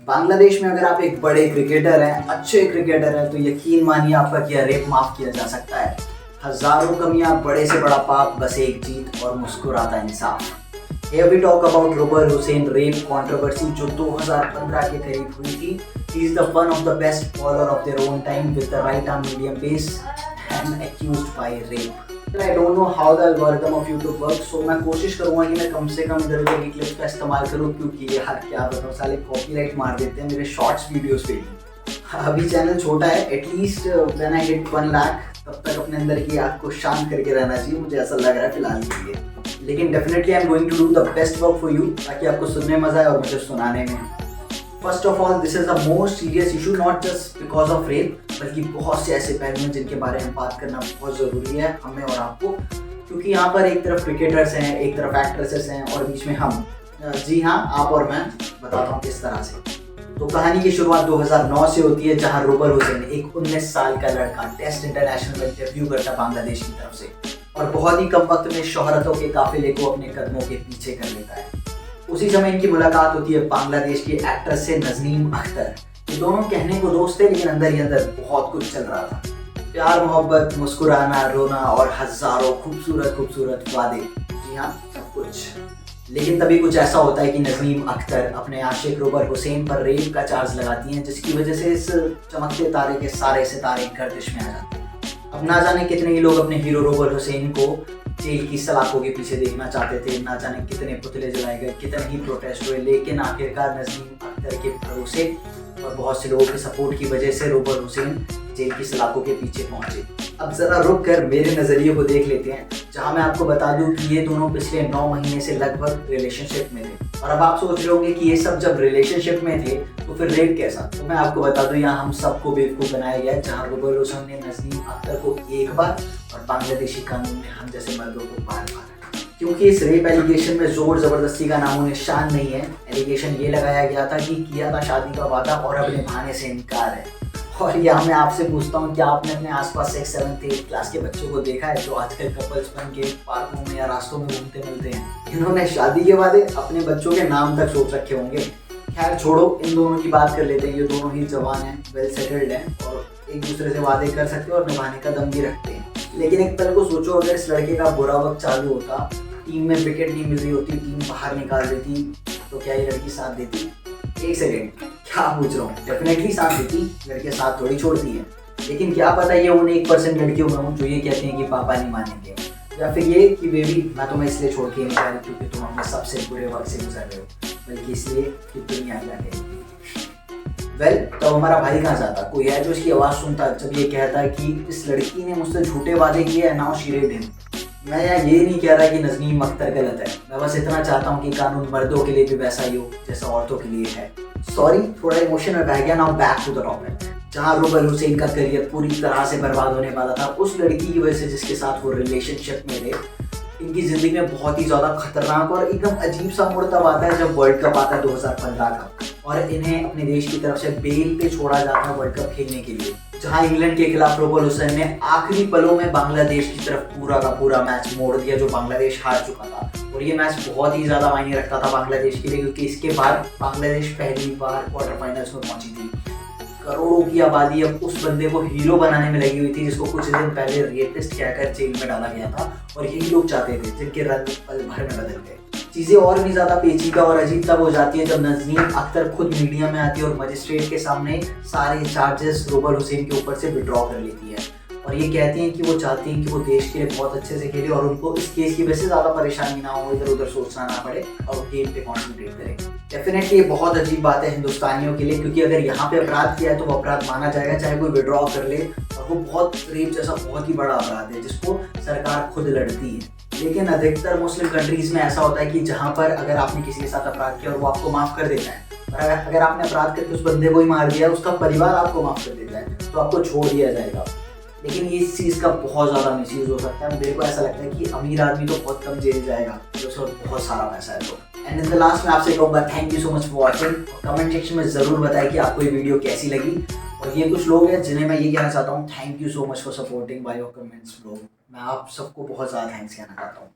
बांग्लादेश में अगर आप एक बड़े क्रिकेटर हैं, अच्छे क्रिकेटर हैं, तो यकीन मानिए आपका किया रेप माफ किया जा सकता है। हजारों कमियां, बड़े से बड़ा पाप, बस एक जीत और मुस्कुराता इंसाफ। Here we talk about Rober Hussain rape controversy जो 2015 के करीब हुई थी। He is the one of the best bowler of their own time with the right arm medium pace and accused by rape. I don't know how the algorithm of YouTube works, so मैं कोशिश करूँगा कि मैं कम से कम इधर उधर की clips का इस्तेमाल करूँ, क्योंकि यार क्या बताऊँ, साले कॉपीराइट मार देते हैं मेरे शॉर्ट्स वीडियोस पे भी। अभी चैनल छोटा है, at least when I hit 1 lakh तब तक अपने अंदर की आग को शांत करके रहना चाहिए, मुझे ऐसा लग रहा है फिलहाल के लिए। लेकिन definitely I am going to do the best work for you, ताकि आपको सुनने में मजा आए और मुझे सुनाने में। First of all, this is the most serious issue, not just because of rape, बल्कि बहुत से ऐसे पहलू हैं जिनके बारे में बात करना बहुत ज़रूरी है हमें और आपको, क्योंकि यहाँ पर एक तरफ क्रिकेटर्स हैं, एक तरफ एक्ट्रेसेस हैं और बीच में हम, जी हाँ आप और मैं, बताता हूँ किस तरह से। तो कहानी की शुरुआत 2009 से होती है, जहाँ रोबर हुसैन, एक 19 साल का लड़का, टेस्ट इंटरनेशनल में डेब्यू करता बांग्लादेश की तरफ से और बहुत ही कम वक्त में शोहरतों के काफिले को अपने कदमों के पीछे कर लेता है। उसी समय इनकी मुलाकात होती है बांग्लादेश की एक्ट्रेस से, नजनीम अख्तर। ये दोनों कहने को दोस्त थे, लेकिन अंदर ही अंदर बहुत कुछ चल रहा था। प्यार, मोहब्बत, मुस्कुराना, रोना और हजारों खूबसूरत खूबसूरत वादे, जी हाँ सब कुछ। लेकिन तभी कुछ ऐसा होता है कि नजनीम अख्तर अपने आशिक रोबर हुसैन पर रेप का चार्ज लगाती हैं, जिसकी वजह से इस चमकते तारे के सारे सितारे गर्दिश में आ जाते हैं। अब ना जाने कितने ही लोग अपने हीरो रोबर हुसैन को जेल की सलाखों के पीछे देखना चाहते थे, ना जाने कितने पुतले जलाए गए, कितने ही प्रोटेस्ट हुए, लेकिन आखिरकार नजनीम अख्तर के भरोसे और बहुत से लोगों के सपोर्ट की वजह से रोबर हुसैन जेल की सलाखों के पीछे पहुंचे। अब जरा रुक कर मेरे नज़रिए को देख लेते हैं, जहां मैं आपको बता दूं कि ये दोनों पिछले 9 महीने से लगभग रिलेशनशिप में थे। और अब आप सोच रहे होंगे कि ये सब जब रिलेशनशिप में थे तो फिर रेप कैसा? तो मैं आपको बता दूं, यहाँ हम सबको बेवकूफ़ बनाया गया है, जहाँ रोबर हुसैन ने नजनीम अख्तर को एक बार और बांग्लादेशी कानून में हम जैसे मर्दों को बार बार, क्योंकि इस रेप एलिगेशन में जोर जबरदस्ती का नामो निशान नहीं है। एलिगेशन ये लगाया गया था कि किया था शादी का वादा और अब निभाने से इनकार है। और यहाँ मैं आपसे पूछता हूँ, क्या आपने अपने आसपास 6, 7, 8 क्लास के बच्चों को देखा है जो आजकल कपल्स बन के पार्कों में या रास्तों में घूमते मिलते हैं? इन्होंने शादी के वादे अपने बच्चों के नाम तक सोच रखे होंगे। खैर छोड़ो, इन दोनों की बात कर लेते हैं। ये दोनों ही जवान हैं, वेल सेटल्ड हैं और एक दूसरे से वादे कर सकते हैं और निभाने का दम भी रखते हैं। लेकिन एक पल को सोचो, अगर इस लड़के का बुरा वक्त चालू होता, टीम में विकेट नहीं मिल रही होती, टीम बाहर निकाल देती, तो क्या ये लड़की साथ देती? एक सेकेंड, क्या पूछ रहा हूँ? डेफिनेटली साथ देती, लड़के साथ थोड़ी छोड़ती है। लेकिन क्या पता ये उन 1% लड़कियों में हूँ जो ये कहते हैं कि पापा नहीं मानेंगे, या फिर ये कि बेबी मैं तुम्हें इसलिए छोड़ के नहीं जा रही क्योंकि तुम अपने सबसे बुरे वक्त से गुजर रहे हो, बल्कि इसलिए कि दुनिया क्या कहेगी। वेल, तब हमारा भाई कहाँ जाता? कोई है जो इसकी आवाज़ सुनता जब ये कहता है कि इस लड़की ने मुझसे झूठे वादे किए, नाउ शी रेप्ड हिम। मैं यहाँ ये नहीं कह रहा कि नजनीम अख्तर गलत है, मैं बस इतना चाहता हूँ कि कानून मर्दों के लिए भी वैसा ही हो जैसा औरतों के लिए है। सॉरी, थोड़ा इमोशनल बह गया। Now back to the topic. जहाँ रोबर हुसैन का करियर पूरी तरह से बर्बाद होने वाला था उस लड़की की वजह से जिसके साथ वो रिलेशनशिप में थे, इनकी जिंदगी में बहुत ही ज्यादा खतरनाक और एकदम अजीब सा मोड़ तब आता है जब वर्ल्ड कप आता है 2015 का, और इन्हें अपने देश की तरफ से बेल पे छोड़ा जाता है वर्ल्ड कप खेलने के लिए, जहां इंग्लैंड के खिलाफ रोबर हुसैन ने आखिरी पलों में बांग्लादेश की तरफ पूरा का पूरा मैच मोड़ दिया, जो बांग्लादेश हार चुका था। और ये मैच बहुत ही ज्यादा मायने रखता था बांग्लादेश के लिए, क्योंकि इसके बाद बांग्लादेश पहली बार क्वार्टर फाइनल्स में पहुंची थी। करोड़ों की आबादी अब उस बंदे को हीरो बनाने में लगी हुई थी, जिसको कुछ दिन पहले रेपिस्ट कहकर जेल में डाला गया था, और यही लोग चाहते थे जिनके रंग पल भर में बदल गए। चीजें और भी ज्यादा पेचीदा और अजीब तब हो जाती है जब नजनीम अख्तर खुद मीडिया में आती है और मजिस्ट्रेट के सामने सारे चार्जेस रोबर हुसैन के ऊपर से विड्रॉ कर लेती है, और ये कहती हैं कि वो चाहती हैं कि वो देश के लिए बहुत अच्छे से खेले और उनको इस केस की वजह से ज़्यादा परेशानी ना हो, इधर उधर सोचना ना पड़े और गेम पे कॉन्सेंट्रेट करें। डेफिनेटली ये बहुत अजीब बात है हिंदुस्तानियों के लिए, क्योंकि अगर यहाँ पे अपराध किया है तो वो अपराध माना जाएगा, चाहे कोई विड्रॉ कर ले, और वो बहुत रेप जैसा बहुत ही बड़ा अपराध है जिसको सरकार खुद लड़ती है। लेकिन अधिकतर मुस्लिम कंट्रीज में ऐसा होता है कि जहाँ पर अगर आपने किसी के साथ अपराध किया और वो आपको माफ़ कर देता है, और अगर आपने अपराध करके उस बंदे को ही मार दिया, उसका परिवार आपको माफ़ कर देता है, तो आपको छोड़ दिया जाएगा। लेकिन इस चीज़ का बहुत ज़्यादा मिसयूज़ हो सकता है। मेरे को ऐसा लगता है कि अमीर आदमी तो बहुत कम जेल जाएगा, जो बहुत सारा पैसा है तो। एंड इन द लास्ट मैं आपसे कहूँगा thank you so much for watching. Comment section में ज़रूर बताएं कि आपको ये वीडियो कैसी लगी। और ये कुछ लोग हैं जिन्हें मैं ये कहना चाहता हूँ, thank you so much for supporting by your comments bro. मैं आप सबको बहुत ज़्यादा थैंक्स कहना चाहता हूँ।